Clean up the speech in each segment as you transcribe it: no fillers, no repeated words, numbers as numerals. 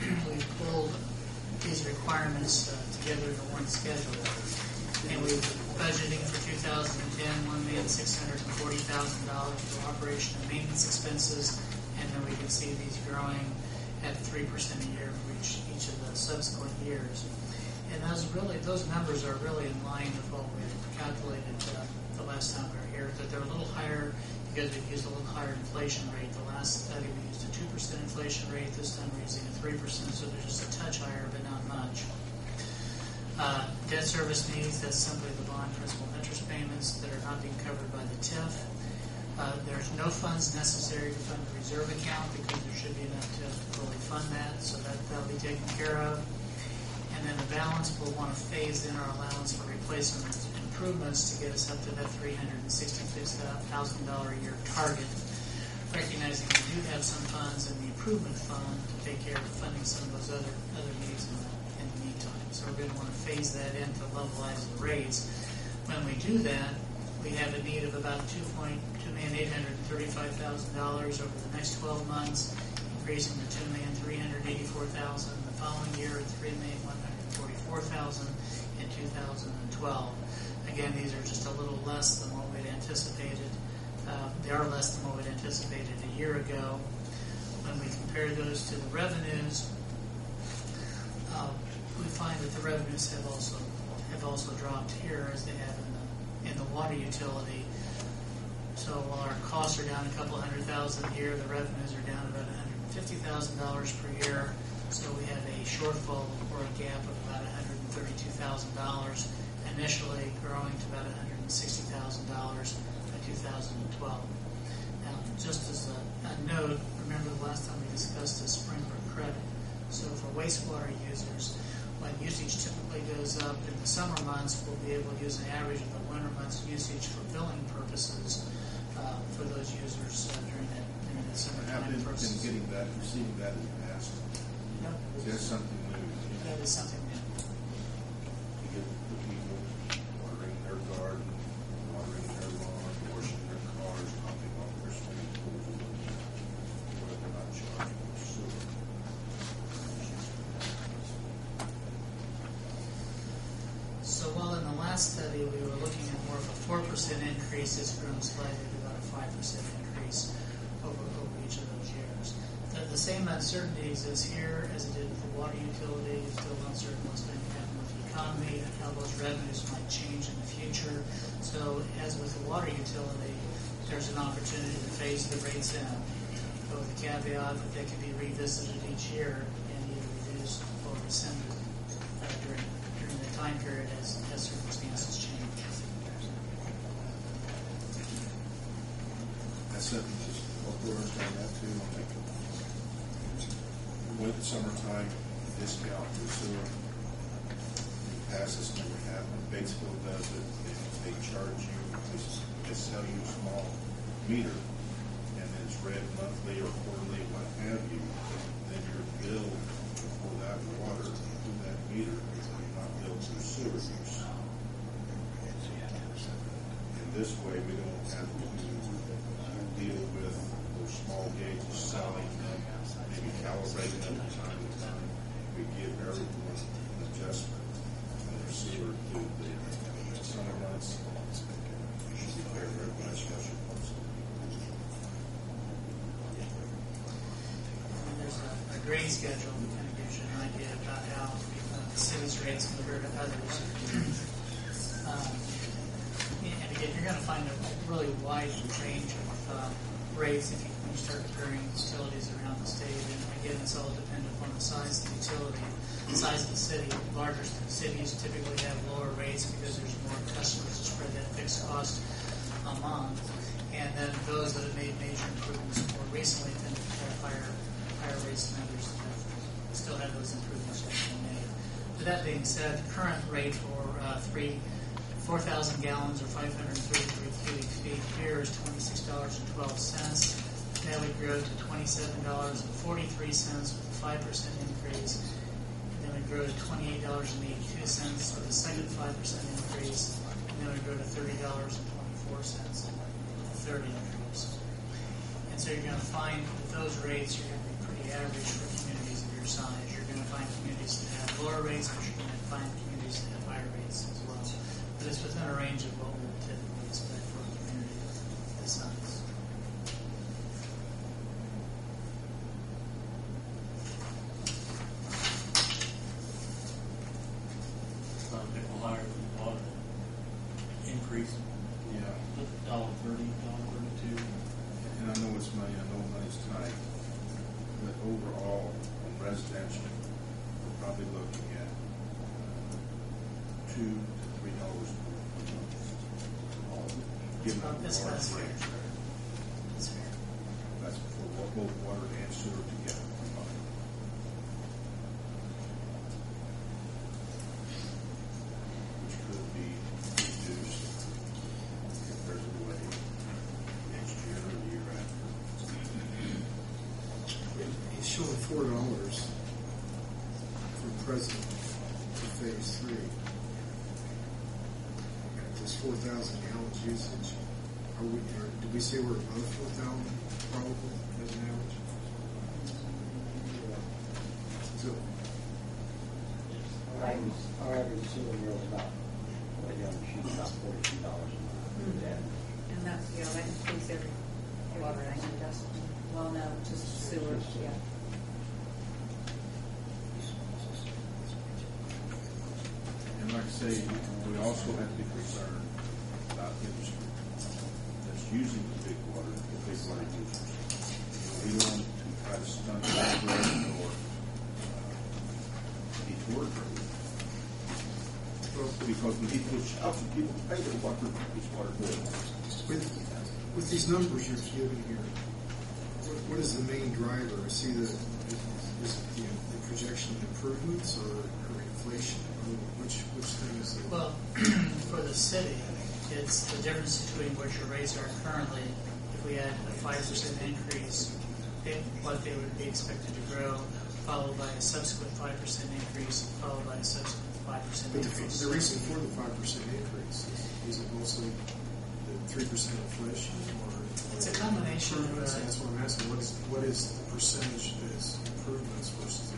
we pulled these requirements together into one schedule. And we've budgeting for 2010 $1,640,000 for operation and maintenance expenses, and then we can see these growing at 3% a year for each of the subsequent years. And those numbers are really in line with what we had calculated the last time we were here. That they're a little higher because we've used a little higher inflation rate. The last study we used a 2% inflation rate. This time we're using a 3%, so they're just a touch higher, but not much. Debt service needs, that's simply the bond, principal, and interest payments that are not being covered by the TIF. There's no funds necessary to fund the reserve account because there should be enough TIF to fully fund that, so that'll be taken care of. And then the balance, we'll want to phase in our allowance for replacement improvements to get us up to that $366,000 a year target, recognizing we do have some funds in the improvement fund to take care of funding some of those other needs in the meantime. So we're going to want to phase that in to levelize the rates. When we do that, we have a need of about $2,835,000 over the next 12 months, increasing to $2,384,000 the following year, and $3,144,000 in 2012. Again, these are just a little less than what we'd anticipated. They are less than what we'd anticipated a year ago. When we compare those to the revenues, we find that the revenues have also dropped here as they have in the water utility. So while our costs are down a couple $100,000 a year, the revenues are down about $150,000 per year. So we have a shortfall or a gap of about $132,000 initially, growing to about $160,000 by 2012. Now, just as a note, remember the last time we discussed the sprinkler credit. So for wastewater users, when usage typically goes up in the summer months, we'll be able to use an average of the winter months' usage for billing purposes for those users during that summer time. Have been getting that, receiving that in the past. Yep. That's something new. That is something new. You get the people watering their garden, watering their lawn, washing their cars, pumping off their swimming pools, where they're not charged for sewer. So while in the last study we were looking at more of a 4% increase, it's grown slightly to about a 5% increase over each of those years. The same uncertainty exists here as it did with the water utility. It's still uncertain what's going to happen with the economy and how those revenues might change in the future. So as with the water utility, there's an opportunity to phase the rates in, but with the caveat that they can be revisited each year and either reduced or rescinded during the time period as circumstances change. That's something just we'll understand that too. With the summertime discount for sewer, past this never happened. Batesville does it. They charge you, they sell you a small meter, and it's read monthly or quarterly, what have you. Then your bill for that water through that meter is not billed through sewer use. In this way, we don't have to deal with those small gauges selling them, maybe calibrating them from time to time. We give everyone an adjustment in their sewer through the summer months. You should be very, very much special. And there's a grade schedule that kind of gives you an idea about how the city's rates compare to others. And again, you're going to find a really wide range of rates if you start comparing utilities around the state. And again, it's all dependent on the size of the utility, the size of the city. Larger cities typically have lower rates because there's more customers to spread that fixed cost among. And then those that have made major improvements more recently tend to have higher rates than others that still have those improvements that have been made. With that being said, the current rate for 4,000 gallons or 533 cubic feet here is $26.12. That would grow to $27.43 with a 5% increase. And then would grow to $28.82 with a second 5% increase. And then would grow to $30.24 with a third increase. And so you're going to find with those rates, you're going to be pretty average for communities of your size. communities that have lower rates, but you're going to find communities that have higher rates as well. But it's within a range of what we would typically expect for a community this size. Some people higher than the water increase, Yeah, $1.30, $1.32. and I know it's money, I know money's tight, but overall, on residential, we're probably looking at $2 to $3 more per month. Given the That's large fair. range there. That's fair. That's for both water and sewer together combined. Which could be reduced if there's a way next year or the year after. He's showing $4 for president for phase 3. At this 4,000 gallons usage, did we say we're above 4,000 probably as an average? So, Our average sewer bill is about, well, yeah, she's about $42 a month. Yeah. And that's, that includes every water and industrial. Well, no, just sewer, yeah. And like I say, we also have to be concerned about industry that's using the big water users. We don't want to try to stunt that growth or detour growth. Because when people shout and people pay their water bill. with these numbers you're giving here, what is the main driver? I see the projection of improvements or inflation? Or which thing is it? Well, for the city, it's the difference between what your rates are currently. If we had a 5% increase, what they would be expected to grow, followed by a subsequent 5% increase, followed by a subsequent 5% But increase. the reason for the 5% increase is it mostly the 3% inflation, or It's a combination of that's what I'm asking. What is the percentage that is improvements versus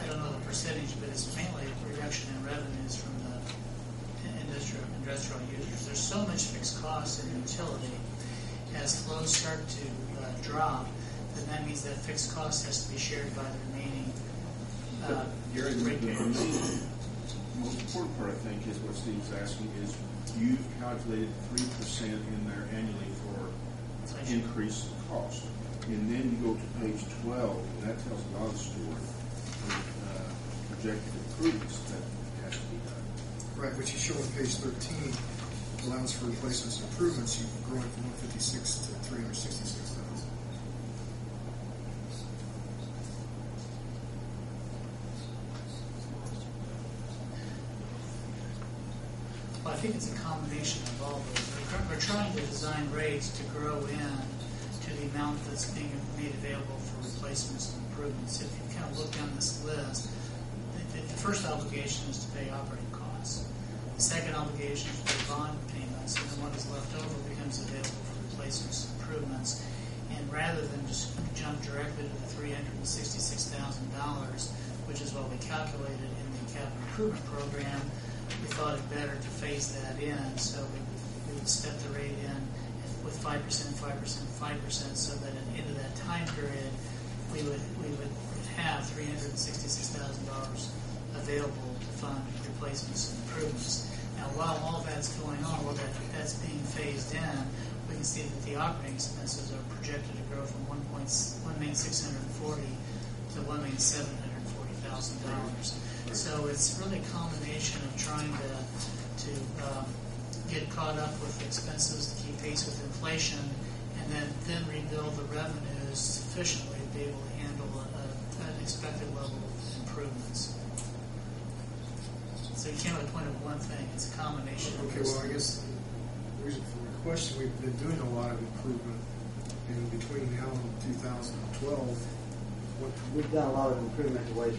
I don't know the percentage, but it's mainly a reduction in revenues from the industrial users. There's so much fixed cost in utility. As flows start to drop, then that means that fixed cost has to be shared by the remaining Gary, rate the payers. most important part, I think, is what Steve's asking is you've calculated 3% in there annually for increase in cost. And then you go to page 12, and that tells a lot of the story. Projected improvements that has to be done. right? Which you show on page 13, allowance for replacements and improvements. You've grown from 156 to 366,000. Well, I think it's a combination of all those. We're trying to design rates to grow in to the amount that's being made available for replacements and improvements. If you kind of look down this list, the first obligation is to pay operating costs. The second obligation is to pay bond payments, and then what is left over becomes available for replacements and improvements. And rather than just jump directly to the $366,000, which is what we calculated in the capital improvement program, we thought it better to phase that in. So we would step the rate in with 5%, 5%, 5%, so that at the end of that time period, we would have $366,000 available to fund replacements and improvements. Now, while all that's going on, while that's being phased in, we can see that the operating expenses are projected to grow from $1,640,000 to $1,740,000. So it's really a combination of trying to get caught up with expenses to keep pace with inflation, and then rebuild the revenues sufficiently to be able to handle an expected level of improvements. So you can't really point at one thing; it's a combination. Okay, well, I guess the reason for my question, we've been doing a lot of improvement in between now and 2012. We've done a lot of improvement to ways